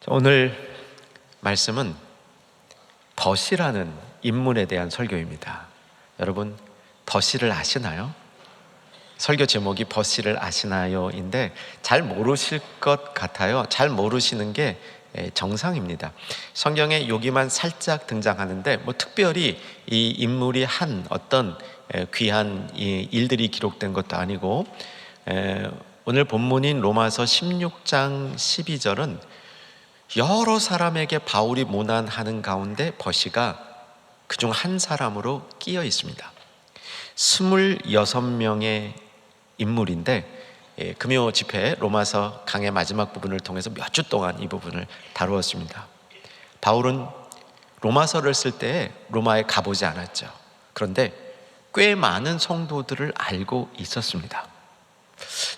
오늘 말씀은 덫이라는 인물에 대한 설교입니다. 여러분, 덫이를 아시나요? 설교 제목이 덫이를 아시나요?인데 잘 모르실 것 같아요. 잘 모르시는 게 정상입니다. 성경에 여기만 살짝 등장하는데 특별히 이 인물이 한 어떤 귀한 일들이 기록된 것도 아니고, 오늘 본문인 로마서 16장 12절은 여러 사람에게 바울이 모난하는 가운데 버시가 그중 한 사람으로 끼어 있습니다. 26명의 인물인데, 금요 집회 로마서 강의 마지막 부분을 통해서 몇 주 동안 이 부분을 다루었습니다. 바울은 로마서를 쓸 때 로마에 가보지 않았죠. 그런데 꽤 많은 성도들을 알고 있었습니다.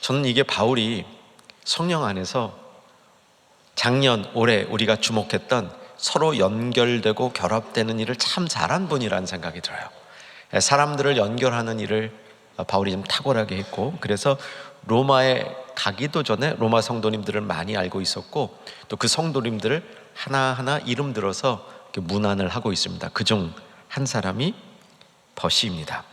저는 이게 바울이 성령 안에서 작년, 올해 우리가 주목했던 서로 연결되고 결합되는 일을 참 잘한 분이라는 생각이 들어요. 사람들을 연결하는 일을 바울이 좀 탁월하게 했고, 그래서 로마에 가기도 전에 로마 성도님들을 많이 알고 있었고, 또 그 성도님들을 하나하나 이름 들어서 문안을 하고 있습니다. 그중 한 사람이 버시입니다.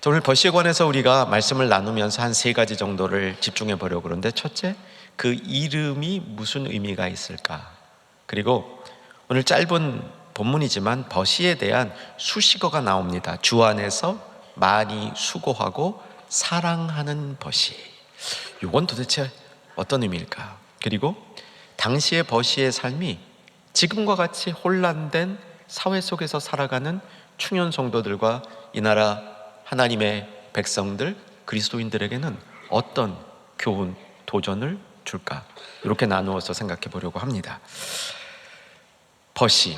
오늘 버시에 관해서 우리가 말씀을 나누면서 한 3가지 정도를 집중해 보려고 그러는데, 첫째, 그 이름이 무슨 의미가 있을까? 그리고 오늘 짧은 본문이지만 버시에 대한 수식어가 나옵니다. 주 안에서 많이 수고하고 사랑하는 버시. 이건 도대체 어떤 의미일까? 그리고 당시의 버시의 삶이 지금과 같이 혼란된 사회 속에서 살아가는 충현 성도들과 이 나라 하나님의 백성들, 그리스도인들에게는 어떤 교훈, 도전을 줄까? 이렇게 나누어서 생각해 보려고 합니다. 버시,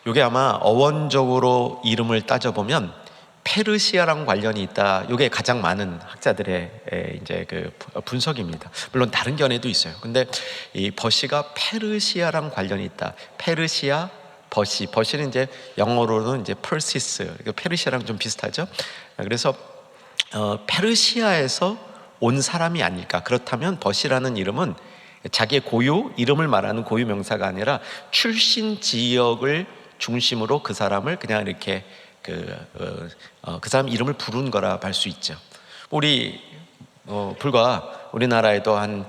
이게 아마 어원적으로 이름을 따져보면 페르시아랑 관련이 있다. 이게 가장 많은 학자들의 이제 그 분석입니다. 물론 다른 견해도 있어요. 근데 이 버시가 페르시아랑 관련이 있다. 페르시아, 버시. 버시는 이제 영어로는 이제 퍼시스. 페르시아랑 좀 비슷하죠. 그래서 페르시아에서 온 사람이 아닐까. 그렇다면 버시라는 이름은 자기의 고유, 이름을 말하는 고유 명사가 아니라 출신 지역을 중심으로 그 사람을 그냥 이렇게 그 사람 이름을 부른 거라 할 수 있죠. 우리 불과 우리나라에도 한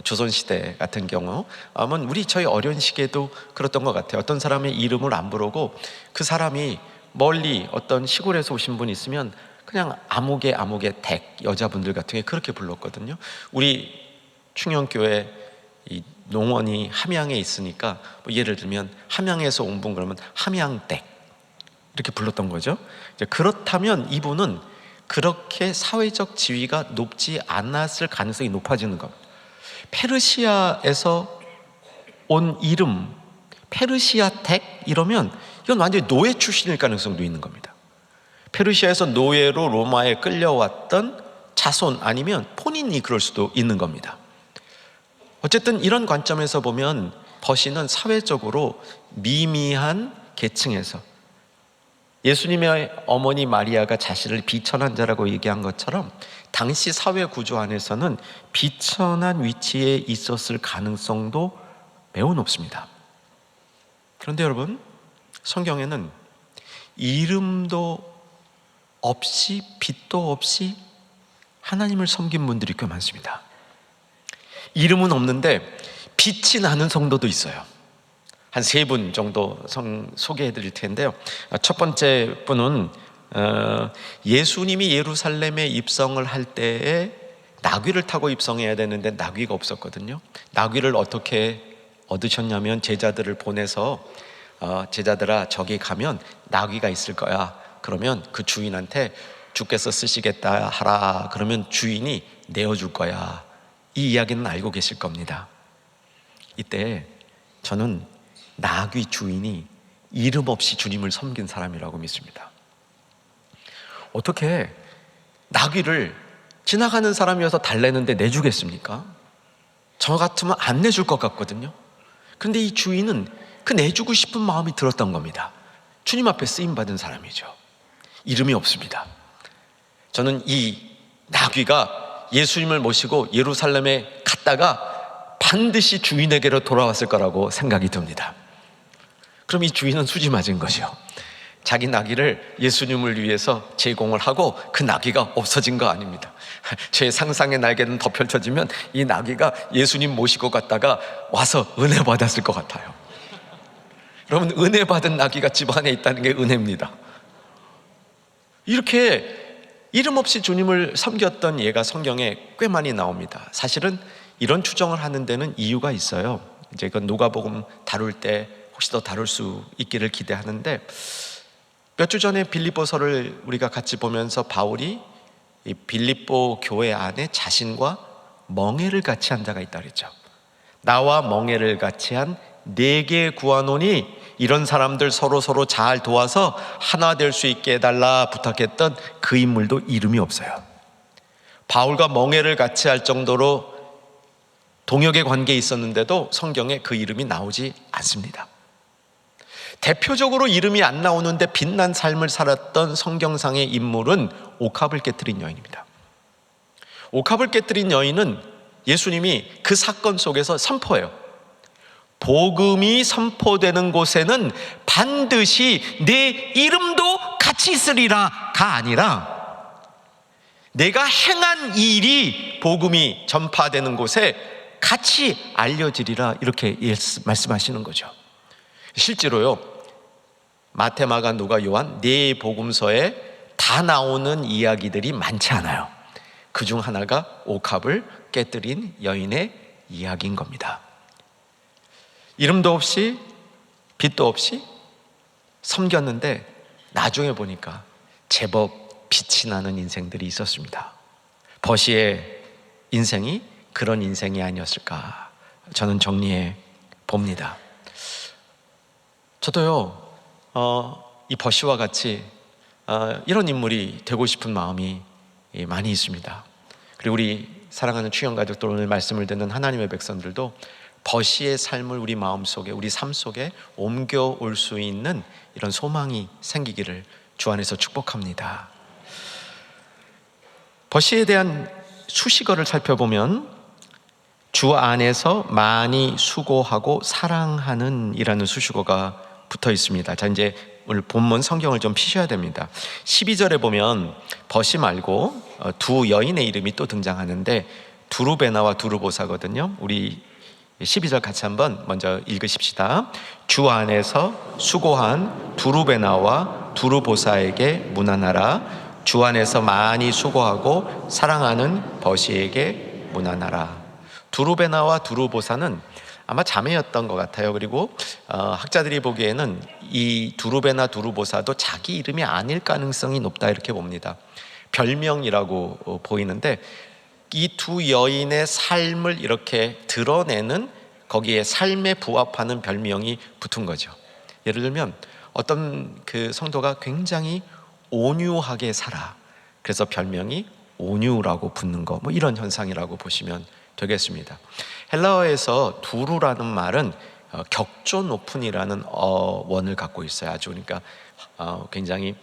조선시대 같은 경우, 아마 저희 어려운 시기에도 그랬던 것 같아요. 어떤 사람의 이름을 안 부르고 그 사람이 멀리 어떤 시골에서 오신 분이 있으면 그냥 아무개 댁, 여자분들 같은 게 그렇게 불렀거든요. 우리 충영교회 이 농원이 함양에 있으니까 예를 들면 함양에서 온 분 그러면 함양댁 이렇게 불렀던 거죠. 이제 그렇다면 이분은 그렇게 사회적 지위가 높지 않았을 가능성이 높아지는 겁니다. 페르시아에서 온 이름, 페르시아 댁 이러면 이건 완전히 노예 출신일 가능성도 있는 겁니다. 페르시아에서 노예로 로마에 끌려왔던 자손 아니면 본인이 그럴 수도 있는 겁니다. 어쨌든 이런 관점에서 보면 버시는 사회적으로 미미한 계층에서, 예수님의 어머니 마리아가 자신을 비천한 자라고 얘기한 것처럼 당시 사회 구조 안에서는 비천한 위치에 있었을 가능성도 매우 높습니다. 그런데 여러분, 성경에는 이름도 없이 빛도 없이 하나님을 섬긴 분들이 꽤 많습니다. 이름은 없는데 빛이 나는 성도도 있어요. 한 3분 정도 소개해 드릴 텐데요. 첫 번째 분은 예수님이 예루살렘에 입성을 할 때에 나귀를 타고 입성해야 되는데 나귀가 없었거든요. 나귀를 어떻게 얻으셨냐면 제자들을 보내서 제자들아, 저기 가면 나귀가 있을 거야. 그러면 그 주인한테 주께서 쓰시겠다 하라. 그러면 주인이 내어줄 거야. 이 이야기는 알고 계실 겁니다. 이때 저는 나귀 주인이 이름 없이 주님을 섬긴 사람이라고 믿습니다. 어떻게 나귀를 지나가는 사람이어서 달래는데 내주겠습니까? 저 같으면 안 내줄 것 같거든요. 그런데 이 주인은 그 내주고 싶은 마음이 들었던 겁니다. 주님 앞에 쓰임받은 사람이죠. 이름이 없습니다. 저는 이 나귀가 예수님을 모시고 예루살렘에 갔다가 반드시 주인에게로 돌아왔을 거라고 생각이 듭니다. 그럼 이 주인은 수지 맞은 거죠. 자기 나귀를 예수님을 위해서 제공을 하고 그 나귀가 없어진 거 아닙니다. 제 상상의 날개는 더 펼쳐지면 이 나귀가 예수님 모시고 갔다가 와서 은혜 받았을 것 같아요. 여러분, 은혜 받은 나귀가 집안에 있다는 게 은혜입니다. 이렇게 이름 없이 주님을 섬겼던 예가 성경에 꽤 많이 나옵니다. 사실은 이런 추정을 하는 데는 이유가 있어요. 이제 그 누가복음 다룰 때 혹시 더 다룰 수 있기를 기대하는데, 몇 주 전에 빌립보서를 우리가 같이 보면서 바울이 이 빌립보 교회 안에 자신과 멍에를 같이 한 자가 있다 그랬죠. 나와 멍에를 같이 한 4개 구하노니 이런 사람들 서로 잘 도와서 하나 될 수 있게 해달라 부탁했던 그 인물도 이름이 없어요. 바울과 멍에를 같이 할 정도로 동역의 관계에 있었는데도 성경에 그 이름이 나오지 않습니다. 대표적으로 이름이 안 나오는데 빛난 삶을 살았던 성경상의 인물은 옥합을 깨뜨린 여인입니다. 옥합을 깨뜨린 여인은 예수님이 그 사건 속에서 선포해요. 복음이 선포되는 곳에는 반드시 내 이름도 같이 있으리라가 아니라 내가 행한 일이 복음이 전파되는 곳에 같이 알려지리라, 이렇게 말씀하시는 거죠. 실제로요, 마태, 마가, 누가, 요한 4 복음서에 다 나오는 이야기들이 많지 않아요. 그중 하나가 옥합을 깨뜨린 여인의 이야기인 겁니다. 이름도 없이 빛도 없이 섬겼는데 나중에 보니까 제법 빛이 나는 인생들이 있었습니다. 버시의 인생이 그런 인생이 아니었을까 저는 정리해 봅니다. 저도요, 이 버시와 같이 이런 인물이 되고 싶은 마음이 많이 있습니다. 그리고 우리 사랑하는 추영가족들, 오늘 말씀을 듣는 하나님의 백성들도 버시의 삶을 우리 마음속에, 우리 삶 속에 옮겨올 수 있는 이런 소망이 생기기를 주 안에서 축복합니다. 버시에 대한 수식어를 살펴보면 주 안에서 많이 수고하고 사랑하는 이라는 수식어가 붙어 있습니다. 자, 이제 오늘 본문 성경을 좀 피셔야 됩니다. 12절에 보면 버시 말고 두 여인의 이름이 또 등장하는데 두루베나와 두루보사거든요. 우리 12절 같이 한번 먼저 읽으십시다. 주 안에서 수고한 두루베나와 두루보사에게 문안하라. 주 안에서 많이 수고하고 사랑하는 버시에게 문안하라. 두루베나와 두루보사는 아마 자매였던 것 같아요. 그리고 학자들이 보기에는 이 두루베나 두루보사도 자기 이름이 아닐 가능성이 높다, 이렇게 봅니다. 별명이라고 보이는데 이 두 여인의 삶을 이렇게 드러내는, 거기에 삶에 부합하는 별명이 붙은 거죠. 예를 들면 어떤 그 성도가 굉장히 온유하게 살아, 그래서 별명이 온유라고 붙는 거, 뭐 이런 현상이라고 보시면 되겠습니다. 헬라어에서 두루라는 말은 격조 높은이라는 원을 갖고 있어요. 아주 그러니까 굉장히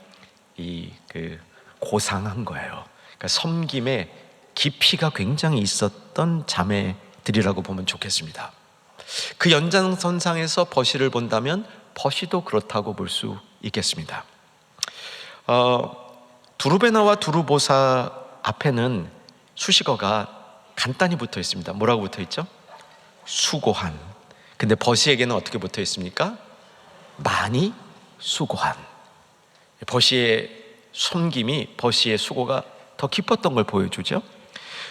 고상한 거예요. 그러니까 섬김에 깊이가 굉장히 있었던 자매들이라고 보면 좋겠습니다. 그 연장선상에서 버시를 본다면 버시도 그렇다고 볼 수 있겠습니다. 두루베나와 두루보사 앞에는 수식어가 간단히 붙어 있습니다. 뭐라고 붙어 있죠? 수고한. 근데 버시에게는 어떻게 붙어 있습니까? 많이 수고한. 버시의 섬김이, 버시의 수고가 더 깊었던 걸 보여주죠.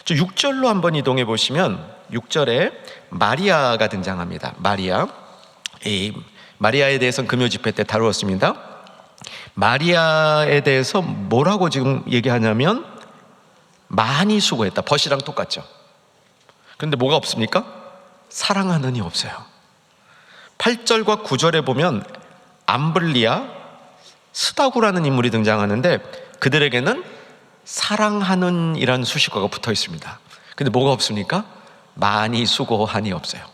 6절로 한번 이동해 보시면 6절에 마리아가 등장합니다. 마리아에 대해서는 금요 집회 때 다루었습니다. 마리아에 대해서 뭐라고 지금 얘기하냐면 많이 수고했다. 버시랑 똑같죠. 그런데 뭐가 없습니까? 사랑하는이 없어요. 8절과 9절에 보면 암블리아, 스다구라는 인물이 등장하는데 그들에게는 사랑하는 이란 수식어가 붙어 있습니다. 근데 뭐가 없습니까? 많이 수고한이 없어요.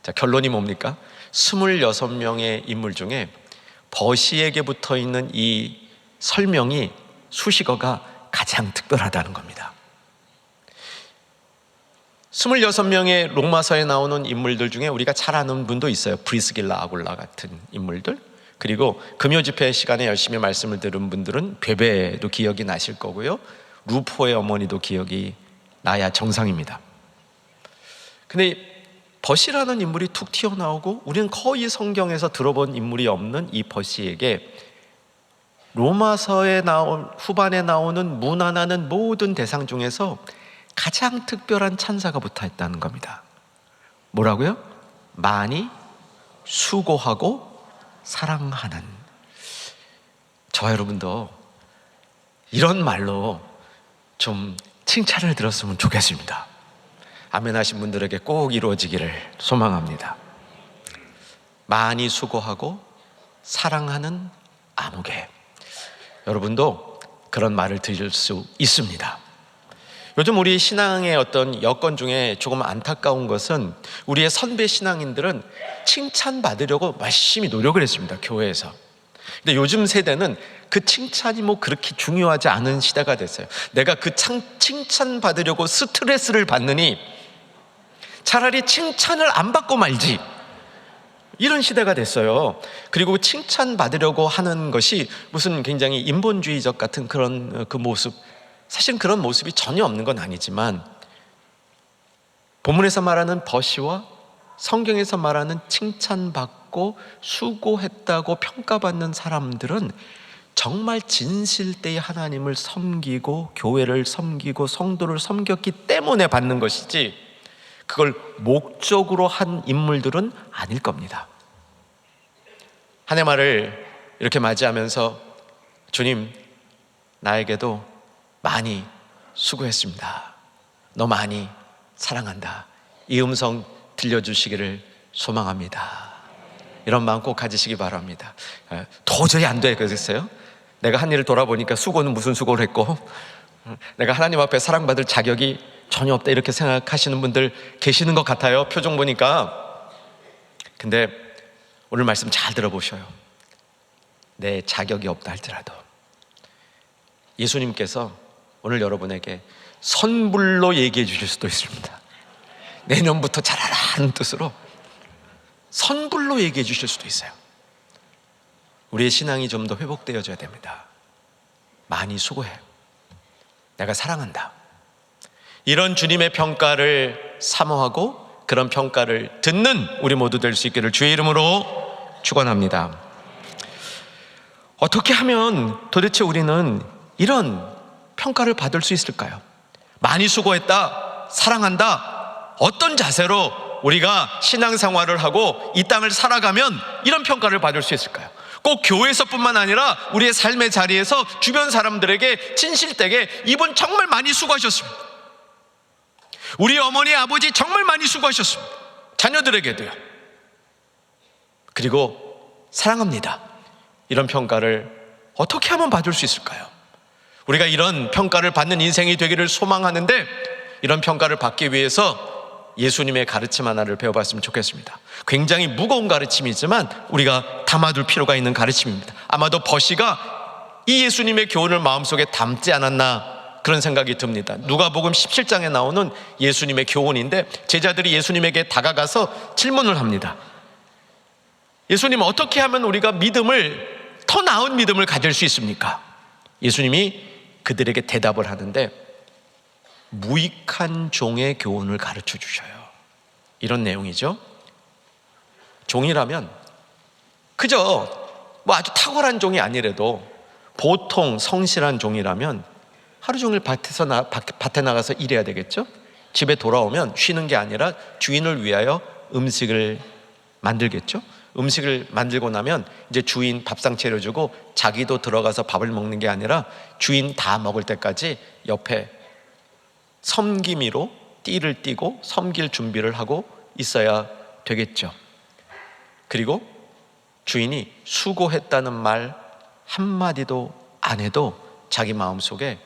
자, 결론이 뭡니까? 26명의 인물 중에 버시에게 붙어 있는 이 설명이, 수식어가 가장 특별하다는 겁니다. 26명의 로마서에 나오는 인물들 중에 우리가 잘 아는 분도 있어요. 브리스길라, 아굴라 같은 인물들. 그리고 금요 집회 시간에 열심히 말씀을 들은 분들은 베베도 기억이 나실 거고요. 루포의 어머니도 기억이 나야 정상입니다. 근데 버시라는 인물이 툭 튀어나오고 우리는 거의 성경에서 들어본 인물이 없는 이 버시에게 로마서에 후반에 나오는 문안하는 모든 대상 중에서 가장 특별한 찬사가 붙어 있다는 겁니다. 뭐라고요? 많이 수고하고 사랑하는. 저와 여러분도 이런 말로 좀 칭찬을 들었으면 좋겠습니다. 아멘 하신 분들에게 꼭 이루어지기를 소망합니다. 많이 수고하고 사랑하는 아무개. 여러분도 그런 말을 들을 수 있습니다. 요즘 우리 신앙의 어떤 여건 중에 조금 안타까운 것은 우리의 선배 신앙인들은 칭찬받으려고 열심히 노력을 했습니다, 교회에서. 근데 요즘 세대는 그 칭찬이 뭐 그렇게 중요하지 않은 시대가 됐어요. 내가 그 칭찬받으려고 스트레스를 받느니 차라리 칭찬을 안 받고 말지, 이런 시대가 됐어요. 그리고 칭찬받으려고 하는 것이 무슨 굉장히 인본주의적 같은 그런 그 모습, 사실 그런 모습이 전혀 없는 건 아니지만 본문에서 말하는 버시와 성경에서 말하는 칭찬받고 수고했다고 평가받는 사람들은 정말 진실되이 하나님을 섬기고 교회를 섬기고 성도를 섬겼기 때문에 받는 것이지 그걸 목적으로 한 인물들은 아닐 겁니다. 한 해 말을 이렇게 맞이하면서 주님, 나에게도 많이 수고했습니다. 너 많이 사랑한다. 이 음성 들려주시기를 소망합니다. 이런 마음 꼭 가지시기 바랍니다. 도저히 안 되겠어요? 내가 한 일을 돌아보니까 수고는 무슨 수고를 했고 내가 하나님 앞에 사랑받을 자격이 전혀 없다, 이렇게 생각하시는 분들 계시는 것 같아요, 표정 보니까. 근데 오늘 말씀 잘 들어보셔요. 내 자격이 없다 할지라도 예수님께서 오늘 여러분에게 선불로 얘기해 주실 수도 있습니다. 내년부터 잘하라는 뜻으로 선불로 얘기해 주실 수도 있어요. 우리의 신앙이 좀 더 회복되어져야 됩니다. 많이 수고해. 내가 사랑한다. 이런 주님의 평가를 사모하고 그런 평가를 듣는 우리 모두 될 수 있기를 주의 이름으로 축원합니다. 어떻게 하면 도대체 우리는 이런 평가를 받을 수 있을까요? 많이 수고했다, 사랑한다, 어떤 자세로 우리가 신앙생활을 하고 이 땅을 살아가면 이런 평가를 받을 수 있을까요? 꼭 교회에서뿐만 아니라 우리의 삶의 자리에서 주변 사람들에게 진실되게 이분 정말 많이 수고하셨습니다. 우리 어머니 아버지 정말 많이 수고하셨습니다. 자녀들에게도요. 그리고 사랑합니다. 이런 평가를 어떻게 하면 받을 수 있을까요? 우리가 이런 평가를 받는 인생이 되기를 소망하는데 이런 평가를 받기 위해서 예수님의 가르침 하나를 배워봤으면 좋겠습니다. 굉장히 무거운 가르침이지만 우리가 담아둘 필요가 있는 가르침입니다. 아마도 버시가 이 예수님의 교훈을 마음속에 담지 않았나 그런 생각이 듭니다. 누가복음 17장에 나오는 예수님의 교훈인데 제자들이 예수님에게 다가가서 질문을 합니다. 예수님, 어떻게 하면 우리가 믿음을, 더 나은 믿음을 가질 수 있습니까? 예수님이 그들에게 대답을 하는데 무익한 종의 교훈을 가르쳐 주셔요. 이런 내용이죠. 종이라면 그저 뭐 아주 탁월한 종이 아니래도 보통 성실한 종이라면 하루 종일 밭에 나가서 일해야 되겠죠. 집에 돌아오면 쉬는 게 아니라 주인을 위하여 음식을 만들겠죠. 음식을 만들고 나면 이제 주인 밥상 차려주고 자기도 들어가서 밥을 먹는 게 아니라 주인 다 먹을 때까지 옆에 섬기미로 띠를 띠고 섬길 준비를 하고 있어야 되겠죠. 그리고 주인이 수고했다는 말 한마디도 안 해도 자기 마음속에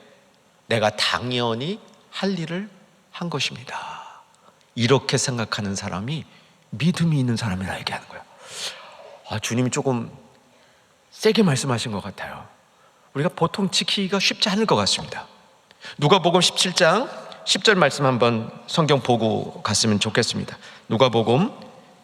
내가 당연히 할 일을 한 것입니다. 이렇게 생각하는 사람이 믿음이 있는 사람이라 얘기하는 거예요. 주님이 조금 세게 말씀하신 것 같아요. 우리가 보통 지키기가 쉽지 않을 것 같습니다. 누가복음 17장 10절 말씀 한번 성경 보고 갔으면 좋겠습니다. 누가복음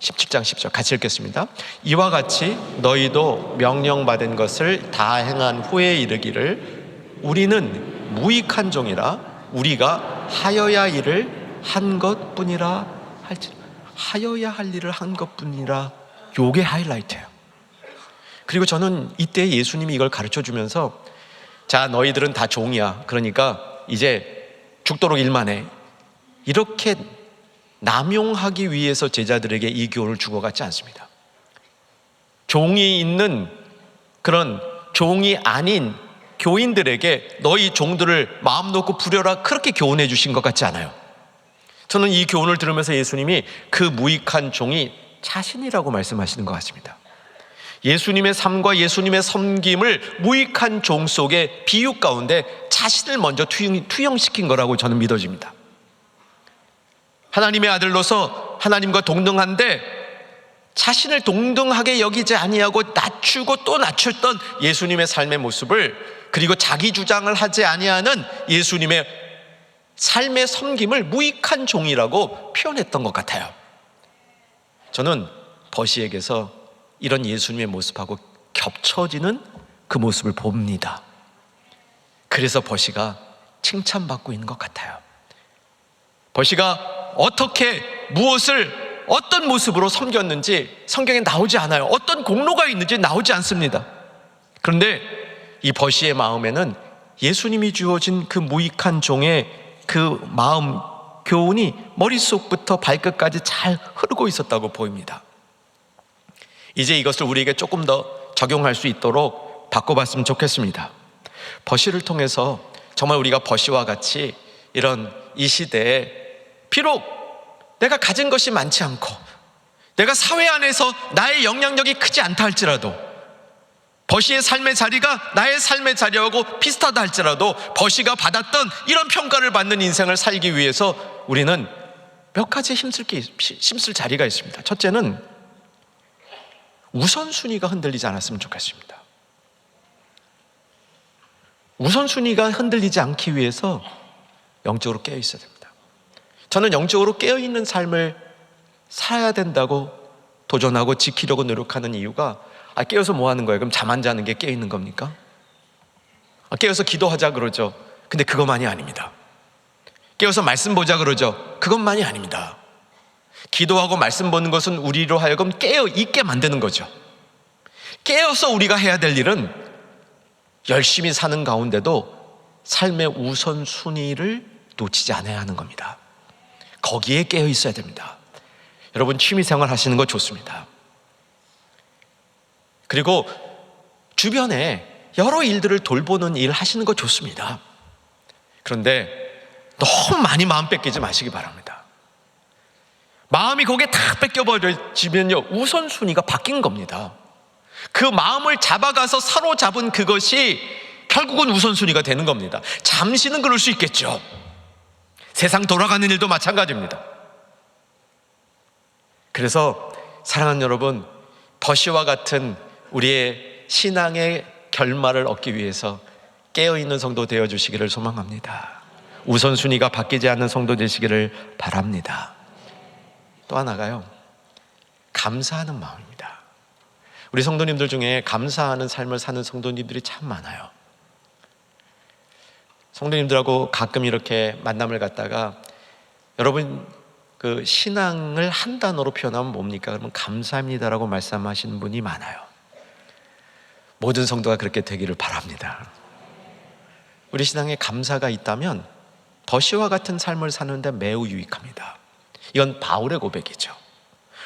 17장 10절 같이 읽겠습니다. 이와 같이 너희도 명령받은 것을 다 행한 후에 이르기를 우리는 무익한 종이라 우리가 하여야 일을 한 것뿐이라 할지. 하여야 할 일을 한 것뿐이라, 요게 하이라이트예요. 그리고 저는 이때 예수님이 이걸 가르쳐 주면서 자, 너희들은 다 종이야. 그러니까 이제 죽도록 일만 해. 이렇게 남용하기 위해서 제자들에게 이 교훈을 주고받지 않습니다. 종이 있는 그런 종이 아닌 교인들에게 너희 종들을 마음 놓고 부려라, 그렇게 교훈해 주신 것 같지 않아요. 저는 이 교훈을 들으면서 예수님이 그 무익한 종이 자신이라고 말씀하시는 것 같습니다. 예수님의 삶과 예수님의 섬김을 무익한 종 속의 비유 가운데 자신을 먼저 투영시킨 거라고 저는 믿어집니다. 하나님의 아들로서 하나님과 동등한데 자신을 동등하게 여기지 아니하고 낮추고 또 낮췄던 예수님의 삶의 모습을, 그리고 자기 주장을 하지 아니하는 예수님의 삶의 섬김을 무익한 종이라고 표현했던 것 같아요. 저는 버시에게서 이런 예수님의 모습하고 겹쳐지는 그 모습을 봅니다. 그래서 버시가 칭찬받고 있는 것 같아요. 버시가 어떻게 무엇을 어떤 모습으로 섬겼는지 성경에 나오지 않아요. 어떤 공로가 있는지 나오지 않습니다. 그런데 이 버시의 마음에는 예수님이 주어진 그 무익한 종의 그 마음 교훈이 머릿속부터 발끝까지 잘 흐르고 있었다고 보입니다. 이제 이것을 우리에게 조금 더 적용할 수 있도록 바꿔봤으면 좋겠습니다. 버시를 통해서 정말 우리가 버시와 같이 이런 이 시대에 비록 내가 가진 것이 많지 않고 내가 사회 안에서 나의 영향력이 크지 않다 할지라도, 버시의 삶의 자리가 나의 삶의 자리하고 비슷하다 할지라도 버시가 받았던 이런 평가를 받는 인생을 살기 위해서 우리는 몇 가지 힘쓸 자리가 있습니다. 첫째는 우선순위가 흔들리지 않았으면 좋겠습니다. 우선순위가 흔들리지 않기 위해서 영적으로 깨어 있어야 됩니다. 저는 영적으로 깨어 있는 삶을 살아야 된다고 도전하고 지키려고 노력하는 이유가, 깨어서 뭐 하는 거예요? 그럼 잠 안 자는 게 깨어 있는 겁니까? 깨어서 기도하자 그러죠. 근데 그것만이 아닙니다. 깨어서 말씀 보자 그러죠. 그것만이 아닙니다. 기도하고 말씀 보는 것은 우리로 하여금 깨어 있게 만드는 거죠. 깨어서 우리가 해야 될 일은 열심히 사는 가운데도 삶의 우선순위를 놓치지 않아야 하는 겁니다. 거기에 깨어 있어야 됩니다. 여러분, 취미생활 하시는 거 좋습니다. 그리고 주변에 여러 일들을 돌보는 일 하시는 거 좋습니다. 그런데 너무 많이 마음 뺏기지 마시기 바랍니다. 마음이 거기에 다 뺏겨버려지면요, 우선순위가 바뀐 겁니다. 그 마음을 잡아가서 사로잡은 그것이 결국은 우선순위가 되는 겁니다. 잠시는 그럴 수 있겠죠. 세상 돌아가는 일도 마찬가지입니다. 그래서 사랑하는 여러분, 버시와 같은 우리의 신앙의 결말을 얻기 위해서 깨어있는 성도 되어주시기를 소망합니다. 우선순위가 바뀌지 않는 성도 되시기를 바랍니다. 또 하나가요, 감사하는 마음입니다. 우리 성도님들 중에 감사하는 삶을 사는 성도님들이 참 많아요. 성도님들하고 가끔 이렇게 만남을 갖다가 여러분, 그 신앙을 한 단어로 표현하면 뭡니까? 그러면 감사합니다라고 말씀하시는 분이 많아요. 모든 성도가 그렇게 되기를 바랍니다. 우리 신앙에 감사가 있다면 버시와 같은 삶을 사는데 매우 유익합니다. 이건 바울의 고백이죠.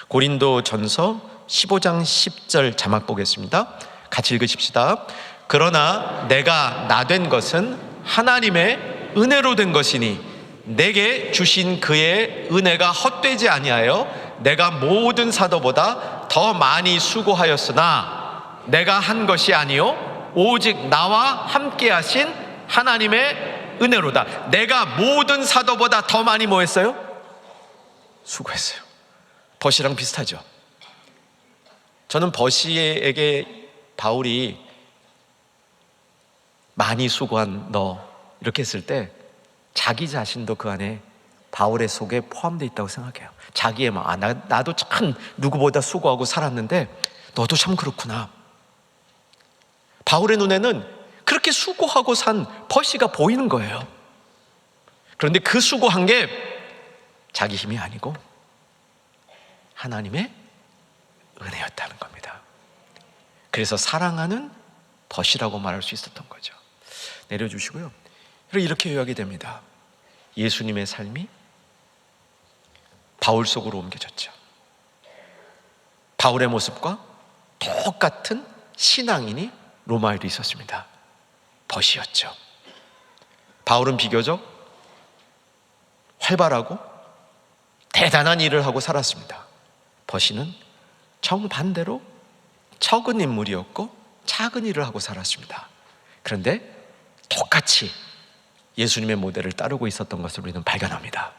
고린도 전서 15장 10절 자막 보겠습니다. 같이 읽으십시다. 그러나 내가 나 된 것은 하나님의 은혜로 된 것이니 내게 주신 그의 은혜가 헛되지 아니하여 내가 모든 사도보다 더 많이 수고하였으나 내가 한 것이 아니요 오직 나와 함께 하신 하나님의 은혜로다. 내가 모든 사도보다 더 많이 뭐 했어요? 수고했어요. 버시랑 비슷하죠. 저는 버시에게 바울이 많이 수고한 너 이렇게 했을 때 자기 자신도 그 안에 바울의 속에 포함되어 있다고 생각해요. 자기의 마음, 나도 참 누구보다 수고하고 살았는데 너도 참 그렇구나. 바울의 눈에는 그렇게 수고하고 산 버시가 보이는 거예요. 그런데 그 수고한 게 자기 힘이 아니고 하나님의 은혜였다는 겁니다. 그래서 사랑하는 버시라고 말할 수 있었던 거죠. 내려주시고요. 이렇게 요약이 됩니다. 예수님의 삶이 바울 속으로 옮겨졌죠. 바울의 모습과 똑같은 신앙인이 로마에도 있었습니다. 버시였죠. 바울은 비교적 활발하고 대단한 일을 하고 살았습니다. 버시는 정반대로 적은 인물이었고 작은 일을 하고 살았습니다. 그런데 똑같이 예수님의 모델을 따르고 있었던 것을 우리는 발견합니다.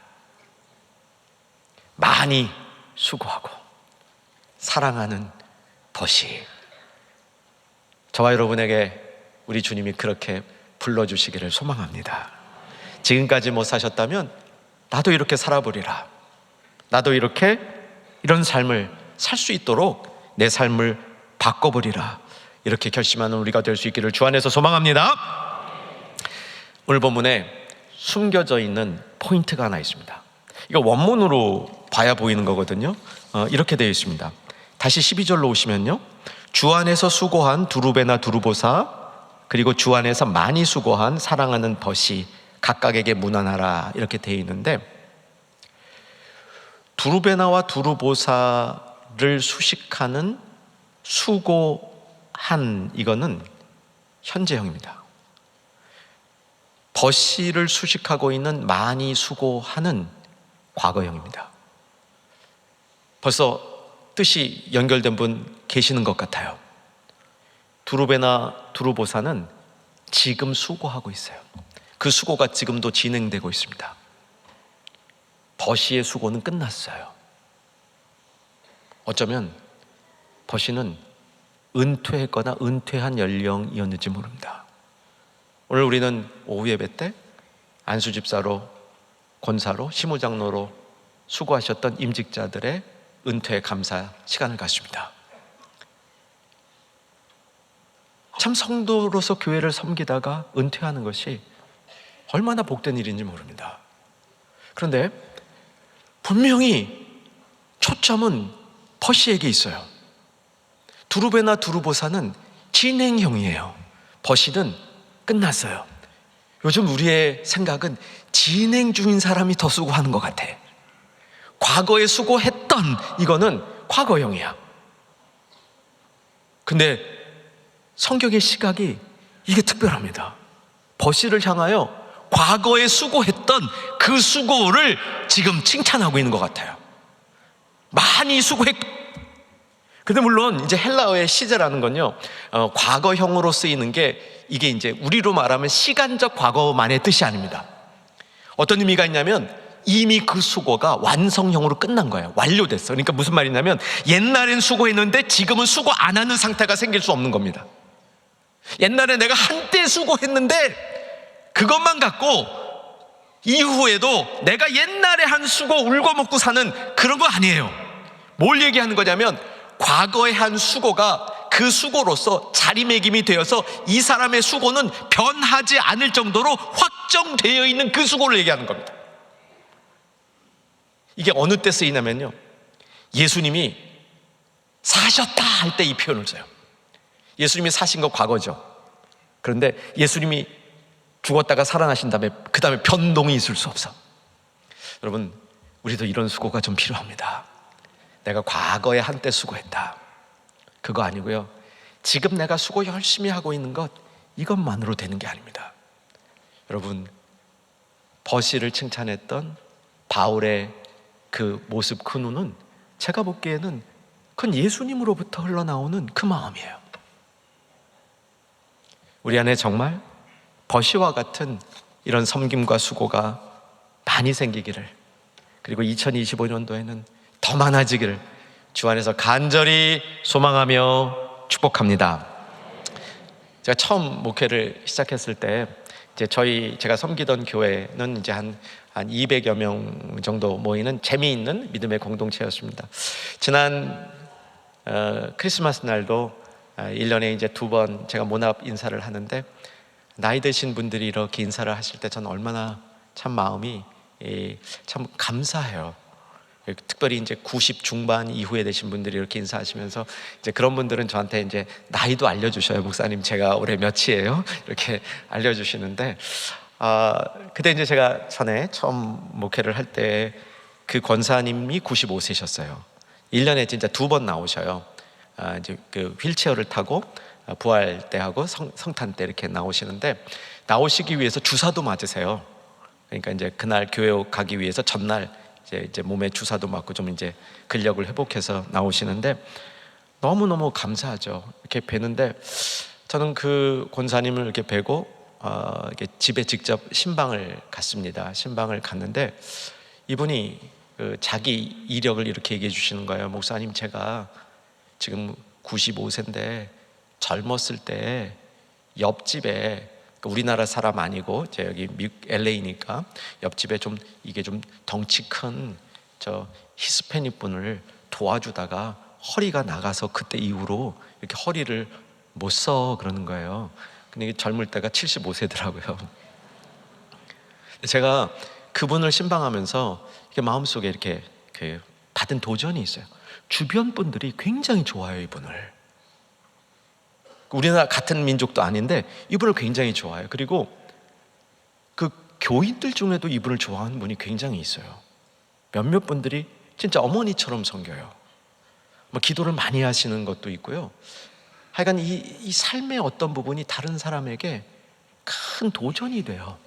많이 수고하고 사랑하는 버시. 저와 여러분에게 우리 주님이 그렇게 불러주시기를 소망합니다. 지금까지 못 사셨다면 나도 이렇게 살아보리라. 나도 이런 삶을 살 수 있도록 내 삶을 바꿔보리라. 이렇게 결심하는 우리가 될 수 있기를 주 안에서 소망합니다. 오늘 본문에 숨겨져 있는 포인트가 하나 있습니다. 이거 원문으로 봐야 보이는 거거든요. 이렇게 되어 있습니다. 다시 12절로 오시면요, 주 안에서 수고한 두루베나 두루보사, 그리고 주 안에서 많이 수고한 사랑하는 버시 각각에게 문안하라, 이렇게 되어 있는데, 두루베나와 두루보사를 수식하는 수고한, 이거는 현재형입니다. 버시를 수식하고 있는 많이 수고하는 과거형입니다. 벌써 뜻이 연결된 분 계시는 것 같아요. 두루베나 두루보사는 지금 수고하고 있어요. 그 수고가 지금도 진행되고 있습니다. 버시의 수고는 끝났어요. 어쩌면 버시는 은퇴했거나 은퇴한 연령이었는지 모릅니다. 오늘 우리는 오후 예배 때 안수 집사로, 권사로, 시무장로로 수고하셨던 임직자들의 은퇴 감사 시간을 갖습니다. 참 성도로서 교회를 섬기다가 은퇴하는 것이 얼마나 복된 일인지 모릅니다. 그런데 분명히 초점은 버시에게 있어요. 두루베나 두루보사는 진행형이에요. 버시는 끝났어요. 요즘 우리의 생각은 진행 중인 사람이 더 수고하는 것 같아. 과거에 수고했던 이거는 과거형이야. 근데 성경의 시각이 이게 특별합니다. 버시를 향하여 과거에 수고했던 그 수고를 지금 칭찬하고 있는 것 같아요. 많이 수고했고. 근데 물론 이제 헬라어의 시제라는 건요, 과거형으로 쓰이는 게 이게 이제 우리로 말하면 시간적 과거만의 뜻이 아닙니다. 어떤 의미가 있냐면 이미 그 수고가 완성형으로 끝난 거예요. 완료됐어. 그러니까 무슨 말이냐면 옛날엔 수고했는데 지금은 수고 안 하는 상태가 생길 수 없는 겁니다. 옛날에 내가 한때 수고했는데 그것만 갖고 이후에도 내가 옛날에 한 수고 울고 먹고 사는 그런 거 아니에요. 뭘 얘기하는 거냐면 과거에 한 수고가 그 수고로서 자리매김이 되어서 이 사람의 수고는 변하지 않을 정도로 확정되어 있는 그 수고를 얘기하는 겁니다. 이게 어느 때 쓰이냐면요, 예수님이 사셨다 할 때 이 표현을 써요. 예수님이 사신 거 과거죠. 그런데 예수님이 죽었다가 살아나신 다음에 그 다음에 변동이 있을 수 없어. 여러분, 우리도 이런 수고가 좀 필요합니다. 내가 과거에 한때 수고했다, 그거 아니고요, 지금 내가 수고 열심히 하고 있는 것, 이것만으로 되는 게 아닙니다. 여러분, 버시를 칭찬했던 바울의 그 모습, 그 눈은 제가 보기에는 그건 예수님으로부터 흘러나오는 그 마음이에요. 우리 안에 정말 버시와 같은 이런 섬김과 수고가 많이 생기기를, 그리고 2025년도에는 더 많아지기를 주 안에서 간절히 소망하며 축복합니다. 제가 처음 목회를 시작했을 때 이제 제가 섬기던 교회는 이제 한 200여 명 정도 모이는 재미있는 믿음의 공동체였습니다. 지난 크리스마스 날도 1년에 이제 2번 제가 모납 인사를 하는데, 나이 드신 분들이 이렇게 인사를 하실 때 저는 얼마나 참 마음이 참 감사해요. 특별히 이제 90 중반 이후에 되신 분들이 이렇게 인사하시면서, 이제 그런 분들은 저한테 이제 나이도 알려주셔요. 목사님, 제가 올해 몇이에요? 이렇게 알려주시는데, 그때 이제 제가 전에 처음 목회를 할 때 그 권사님이 95세셨어요. 1년에 진짜 2번 나오셔요. 이제 그 휠체어를 타고 부활 때하고 성탄 때 이렇게 나오시는데, 나오시기 위해서 주사도 맞으세요. 그러니까 이제 그날 교회 가기 위해서 전날 이제 몸에 주사도 맞고 좀 이제 근력을 회복해서 나오시는데, 너무너무 감사하죠. 이렇게 뵈는데, 저는 그 권사님을 이렇게 뵈고 이렇게 집에 직접 신방을 갔습니다. 신방을 갔는데 이분이 자기 이력을 이렇게 얘기해 주시는 거예요. 목사님, 제가 지금 95세인데 젊었을 때 옆집에, 우리나라 사람 아니고 제 여기 미국 LA니까 옆집에 좀 이게 좀 덩치 큰 저 히스패닉 분을 도와주다가 허리가 나가서 그때 이후로 이렇게 허리를 못 써 그러는 거예요. 근데 젊을 때가 75세더라고요. 제가 그분을 신방하면서 이렇게 마음속에 이렇게 받은 도전이 있어요. 주변 분들이 굉장히 좋아해요, 이분을. 우리나라 같은 민족도 아닌데 이분을 굉장히 좋아해요. 그리고 그 교인들 중에도 이분을 좋아하는 분이 굉장히 있어요. 몇몇 분들이 진짜 어머니처럼 섬겨요. 뭐 기도를 많이 하시는 것도 있고요. 하여간 이 삶의 어떤 부분이 다른 사람에게 큰 도전이 돼요.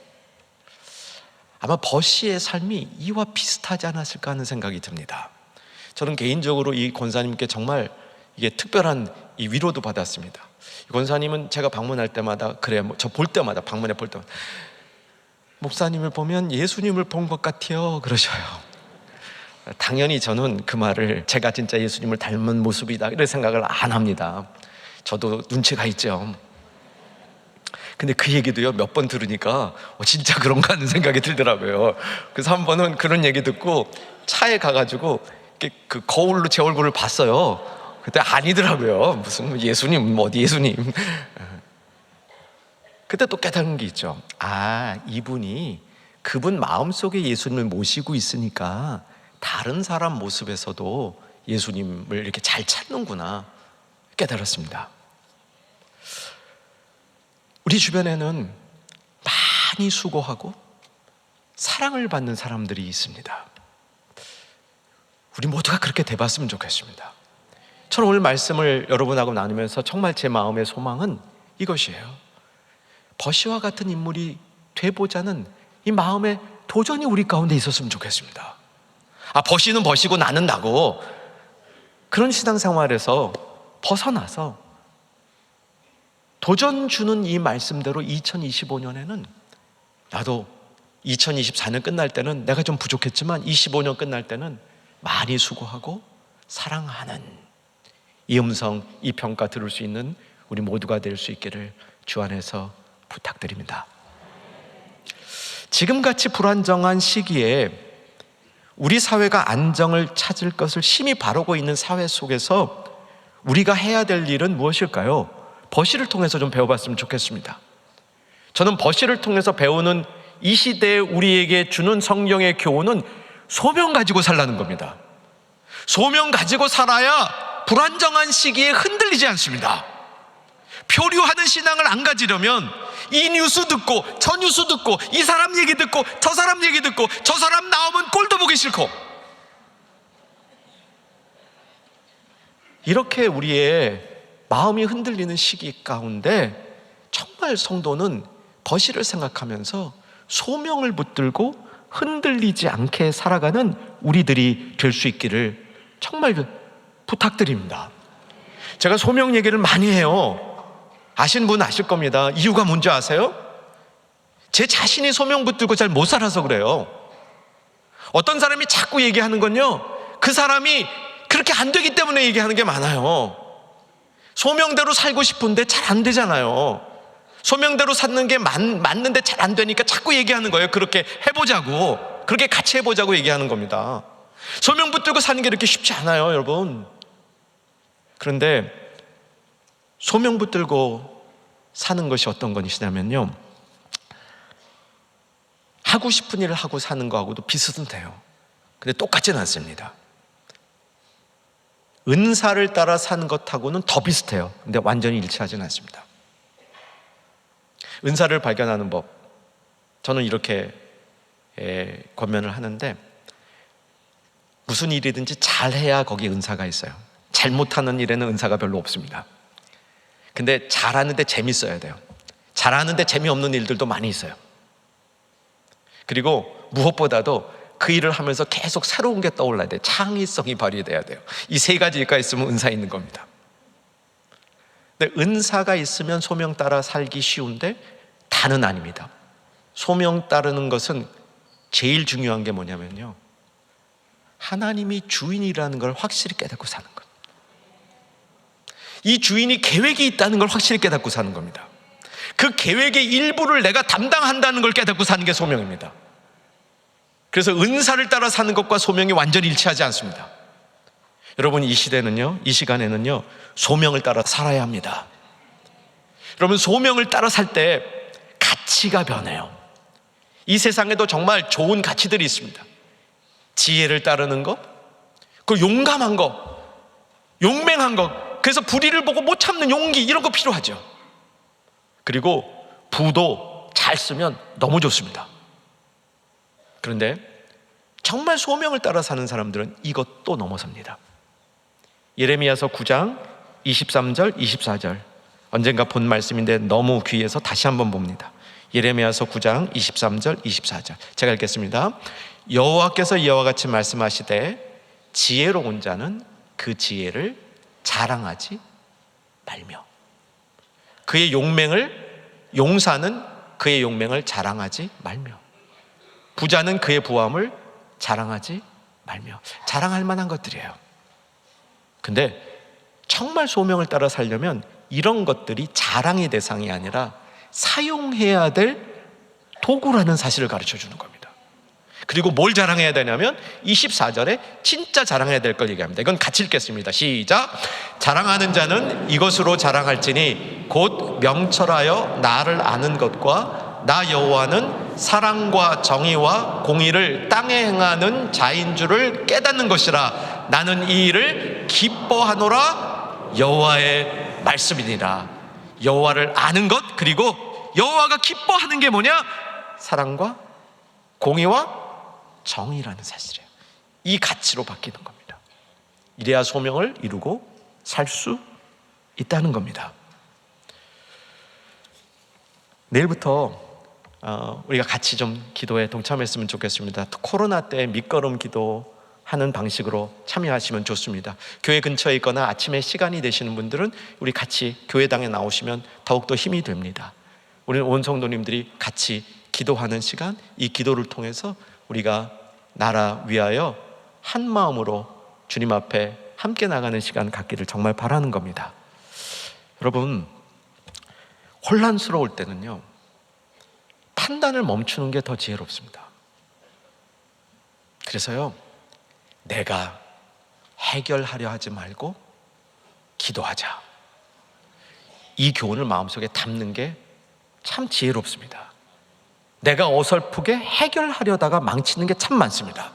아마 버시의 삶이 이와 비슷하지 않았을까 하는 생각이 듭니다. 저는 개인적으로 이 권사님께 정말 이게 특별한 이 위로도 받았습니다. 이 권사님은 제가 방문할 때마다, 저 볼 때마다, 방문해 볼 때마다 목사님을 보면 예수님을 본 것 같아요 그러셔요. 당연히 저는 그 말을 제가 진짜 예수님을 닮은 모습이다 이런 생각을 안 합니다. 저도 눈치가 있죠. 근데 그 얘기도요, 몇 번 들으니까 진짜 그런가 하는 생각이 들더라고요. 그래서 한 번은 그런 얘기 듣고 차에 가가지고 그 거울로 제 얼굴을 봤어요. 그때 아니더라고요. 무슨 예수님, 어디 예수님. 그때 또 깨달은 게 있죠. 이분이 그분 마음속에 예수님을 모시고 있으니까 다른 사람 모습에서도 예수님을 이렇게 잘 찾는구나 깨달았습니다. 우리 주변에는 많이 수고하고 사랑을 받는 사람들이 있습니다. 우리 모두가 그렇게 돼봤으면 좋겠습니다. 저는 오늘 말씀을 여러분하고 나누면서 정말 제 마음의 소망은 이것이에요. 버시와 같은 인물이 돼보자는 이 마음의 도전이 우리 가운데 있었으면 좋겠습니다. 버시는 버시고 나는 나고, 그런 신앙생활에서 벗어나서 도전 주는 이 말씀대로 2025년에는 나도 2024년 끝날 때는 내가 좀 부족했지만 25년 끝날 때는 많이 수고하고 사랑하는 이 음성, 이 평가 들을 수 있는 우리 모두가 될 수 있기를 주 안에서 부탁드립니다. 지금같이 불안정한 시기에 우리 사회가 안정을 찾을 것을 심히 바라고 있는 사회 속에서 우리가 해야 될 일은 무엇일까요? 버시를 통해서 좀 배워봤으면 좋겠습니다. 저는 버시를 통해서 배우는 이 시대에 우리에게 주는 성령의 교훈은 소명 가지고 살라는 겁니다. 소명 가지고 살아야 불안정한 시기에 흔들리지 않습니다. 표류하는 신앙을 안 가지려면 이 뉴스 듣고 저 뉴스 듣고 이 사람 얘기 듣고 저 사람 얘기 듣고 저 사람 나오면 꼴도 보기 싫고, 이렇게 우리의 마음이 흔들리는 시기 가운데 정말 성도는 거시를 생각하면서 소명을 붙들고 흔들리지 않게 살아가는 우리들이 될 수 있기를 정말 부탁드립니다. 제가 소명 얘기를 많이 해요. 아시는 분 아실 겁니다. 이유가 뭔지 아세요? 제 자신이 소명 붙들고 잘 못 살아서 그래요. 어떤 사람이 자꾸 얘기하는 건요, 그 사람이 그렇게 안 되기 때문에 얘기하는 게 많아요. 소명대로 살고 싶은데 잘 안 되잖아요. 소명대로 사는 게 맞는데 잘 안 되니까 자꾸 얘기하는 거예요. 그렇게 해보자고, 그렇게 같이 해보자고 얘기하는 겁니다. 소명 붙들고 사는 게 이렇게 쉽지 않아요, 여러분. 그런데 소명 붙들고 사는 것이 어떤 것이냐면요, 하고 싶은 일을 하고 사는 거하고도 비슷은 돼요. 근데 똑같지는 않습니다. 은사를 따라 사는 것하고는 더 비슷해요. 근데 완전히 일치하지는 않습니다. 은사를 발견하는 법, 저는 이렇게 권면을 하는데, 무슨 일이든지 잘해야 거기에 은사가 있어요. 잘못하는 일에는 은사가 별로 없습니다. 근데 잘하는데 재밌어야 돼요. 잘하는데 재미없는 일들도 많이 있어요. 그리고 무엇보다도 그 일을 하면서 계속 새로운 게 떠올라야 돼요. 창의성이 발휘돼야 돼요. 이 세 가지가 있으면 은사 있는 겁니다. 근데 은사가 있으면 소명 따라 살기 쉬운데 다는 아닙니다. 소명 따르는 것은 제일 중요한 게 뭐냐면요, 하나님이 주인이라는 걸 확실히 깨닫고 사는 것. 이 주인이 계획이 있다는 걸 확실히 깨닫고 사는 겁니다. 그 계획의 일부를 내가 담당한다는 걸 깨닫고 사는 게 소명입니다. 그래서 은사를 따라 사는 것과 소명이 완전히 일치하지 않습니다. 여러분, 이 시대는요, 이 시간에는요, 소명을 따라 살아야 합니다. 여러분, 소명을 따라 살 때 가치가 변해요. 이 세상에도 정말 좋은 가치들이 있습니다. 지혜를 따르는 것, 그 용감한 것, 용맹한 것, 그래서 불의를 보고 못 참는 용기, 이런 거 필요하죠. 그리고 부도 잘 쓰면 너무 좋습니다. 그런데 정말 소명을 따라 사는 사람들은 이것도 넘어섭니다. 예레미야서 9장 23절, 24절, 언젠가 본 말씀인데 너무 귀해서 다시 한번 봅니다. 예레미야서 9장 23절, 24절, 제가 읽겠습니다. 여호와께서 이와 같이 말씀하시되 지혜로운 자는 그 지혜를 자랑하지 말며, 그의 용사는 그의 용맹을 자랑하지 말며, 부자는 그의 부함을 자랑하지 말며. 자랑할 만한 것들이에요. 근데 정말 소명을 따라 살려면 이런 것들이 자랑의 대상이 아니라 사용해야 될 도구라는 사실을 가르쳐 주는 겁니다. 그리고 뭘 자랑해야 되냐면 24절에 진짜 자랑해야 될 걸 얘기합니다. 이건 같이 읽겠습니다. 시작. 자랑하는 자는 이것으로 자랑할지니 곧 명철하여 나를 아는 것과 나 여호와는 사랑과 정의와 공의를 땅에 행하는 자인 줄을 깨닫는 것이라. 나는 이 일을 기뻐하노라. 여호와의 말씀이니라. 여호와를 아는 것, 그리고 여호와가 기뻐하는 게 뭐냐? 사랑과 공의와 정의라는 사실이에요. 이 가치로 바뀌는 겁니다. 이래야 소명을 이루고 살 수 있다는 겁니다. 내일부터 우리가 같이 좀 기도에 동참했으면 좋겠습니다. 코로나 때 밑거름 기도하는 방식으로 참여하시면 좋습니다. 교회 근처에 있거나 아침에 시간이 되시는 분들은 우리 같이 교회당에 나오시면 더욱더 힘이 됩니다. 우리는 온 성도님들이 같이 기도하는 시간, 이 기도를 통해서 우리가 나라 위하여 한 마음으로 주님 앞에 함께 나가는 시간 갖기를 정말 바라는 겁니다. 여러분, 혼란스러울 때는요, 판단을 멈추는 게 더 지혜롭습니다. 그래서요, 내가 해결하려 하지 말고 기도하자, 이 교훈을 마음속에 담는 게 참 지혜롭습니다. 내가 어설프게 해결하려다가 망치는 게 참 많습니다.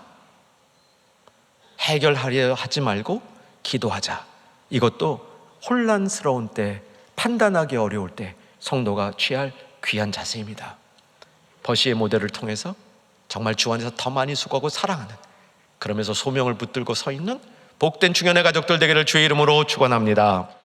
해결하려 하지 말고 기도하자, 이것도 혼란스러운 때, 판단하기 어려울 때 성도가 취할 귀한 자세입니다. 버시의 모델을 통해서 정말 주 안에서 더 많이 수고하고 사랑하는, 그러면서 소명을 붙들고 서 있는 복된 중년의 가족들 되기를 주의 이름으로 축원합니다.